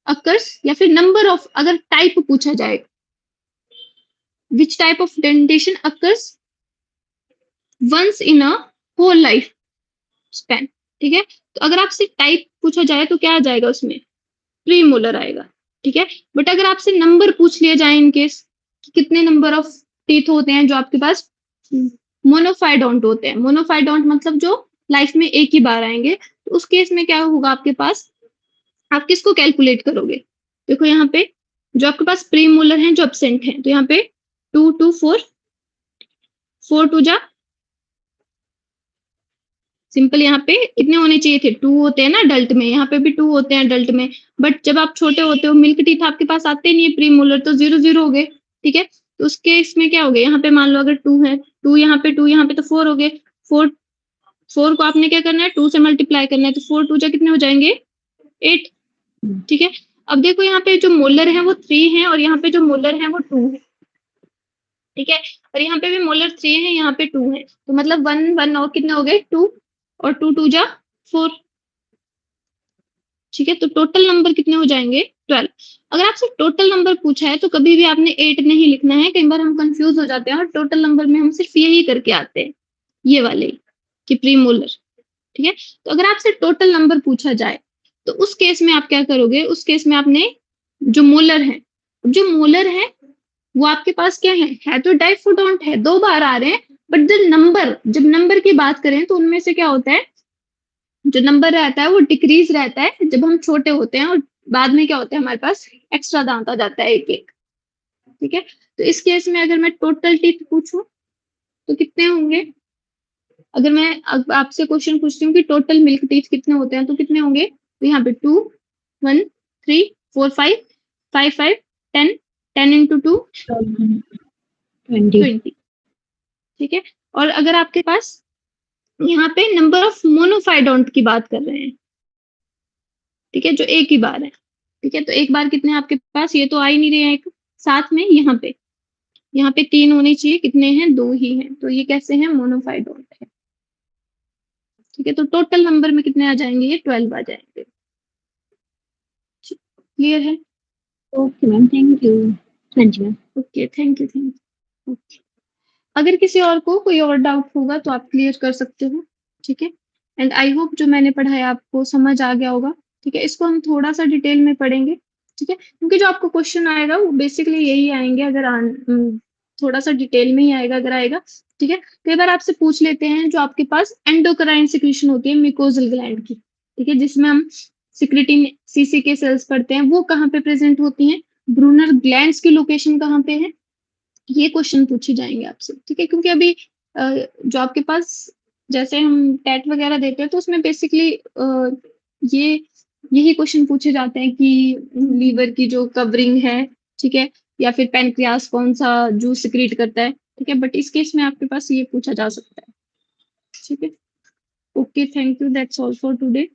S1: occurs, या फिर नंबर ऑफ, अगर टाइप पूछा जाए which type of dentition occurs once in a whole life span, ठीक है। तो अगर आपसे टाइप पूछा जाए तो क्या आ जाएगा उसमें, प्रीमोलर आएगा, ठीक है। बट अगर आपसे नंबर पूछ लिया जाए इन केस कि कितने नंबर ऑफ टीथ होते हैं जो आपके पास मोनोफाइडोंट होते हैं, मोनोफाइडोंट मतलब जो लाइफ में एक ही बार आएंगे, तो उस केस में क्या होगा आपके पास, आप किसको कैलकुलेट करोगे, देखो यहाँ पे जो आपके पास प्रीमोलर हैं जो एब्सेंट हैं, तो यहाँ पे 2 2 4 4 टू जा सिंपल, यहाँ पे कितने होने चाहिए थे, 2 होते हैं ना अडल्ट में, यहाँ पे भी 2 होते हैं अडल्ट में, बट जब आप छोटे होते हो मिल्क टीथ आपके पास आते नहीं है प्रीमोलर, तो 0 0 हो गए, ठीक है। तो उसके इसमें क्या हो गया, यहाँ पे मान लो अगर 2 है, 2 यहाँ पे 2 यहाँ पे, तो 4 हो गए, 4 4 को आपने क्या करना है 2 से मल्टीप्लाई करना है, तो 4 2 जा कितने हो जाएंगे 8, ठीक है। अब देखो यहाँ पे जो मोलर है वो 3 है और यहाँ पे जो मोलर है वो 2 है, ठीक है। और यहाँ पे भी मोलर 3 है, यहाँ पे 2 है, तो मतलब 1 1 और कितने हो गए 2, और 2 2 जा 4, ठीक है। तो टोटल नंबर कितने हो जाएंगे 12। अगर आपसे टोटल नंबर पूछा है तो कभी भी आपने 8 नहीं लिखना है, कई बार हम कंफ्यूज हो जाते हैं और टोटल नंबर में हम सिर्फ यही करके आते हैं, ये वाले कि प्रीमोलर, ठीक है। तो अगर आपसे टोटल नंबर पूछा जाए तो उस केस में आप क्या करोगे, उस केस में आपने जो मोलर है, जो मोलर है वो आपके पास क्या है तो डाइफोडोंट है, 2 बार आ रहे हैं, बट द नंबर, जब नंबर की बात करें तो उनमें से क्या होता है, जो नंबर रहता है वो डिक्रीज रहता है जब हम छोटे होते हैं, और बाद में क्या होता है हमारे पास एक्स्ट्रा दांत आ जाता है एक एक, ठीक है। तो इस केस में अगर मैं टोटल टीथ पूछूं तो कितने होंगे, अगर मैं आपसे क्वेश्चन पूछती हूँ कि टोटल मिल्क टीथ कितने होते हैं तो कितने होंगे, तो यहाँ पे 2 1 3 4 5 5 5 10, 10 इंटू 2
S3: 20।
S1: 20, ठीक है। और अगर आपके पास यहाँ पे नंबर ऑफ मोनोफाइडोंट की बात कर रहे हैं, ठीक है, जो एक ही बार है, ठीक है। तो एक बार कितने आपके पास, ये तो आ ही नहीं रहे हैं एक साथ में, यहाँ पे 3 होने चाहिए, कितने हैं 2 ही हैं, तो ये कैसे हैं मोनोफाइडोंट है, ठीक है। तो टोटल नंबर में कितने आ जाएंगे, ये 12 आ जाएंगे, क्लियर है।
S3: Okay ma'am, thank you. हाँ जी ma'am.
S1: Okay thank you. Okay, अगर किसी और को कोई और डाउट होगा तो आप क्लियर कर सकते हो, ठीक है। एंड आई होप जो मैंने पढ़ाया आपको समझ आ गया होगा, ठीक है। इसको हम थोड़ा सा डिटेल में पढ़ेंगे, ठीक है, क्योंकि जो आपको क्वेश्चन आएगा वो बेसिकली यही आएंगे, अगर थोड़ा सा डिटेल में ही आएगा अगर आएगा, ठीक है। कई बार आपसे पूछ लेते हैं जो आपके पास एंडोक्राइन सिक्रीशन होती है म्यूकोजल ग्लैंड की, ठीक है, जिसमें हम सिक्रेटिंग सीसी के सेल्स पढ़ते हैं, वो कहाँ पे प्रेजेंट होती हैं, ब्रूनर ग्लैंड्स की लोकेशन कहाँ पे है, ये क्वेश्चन पूछे जाएंगे आपसे, ठीक है। क्योंकि अभी जो आपके पास जैसे हम टेट वगैरह देते हैं तो उसमें बेसिकली ये यही क्वेश्चन पूछे जाते हैं कि लीवर की जो कवरिंग है, ठीक है, या फिर पैनक्रियास कौन सा जूस सिक्रीट करता है, ठीक है। बट इस केस में आपके पास ये पूछा जा सकता है, ठीक है। Okay thank you, that's all for today.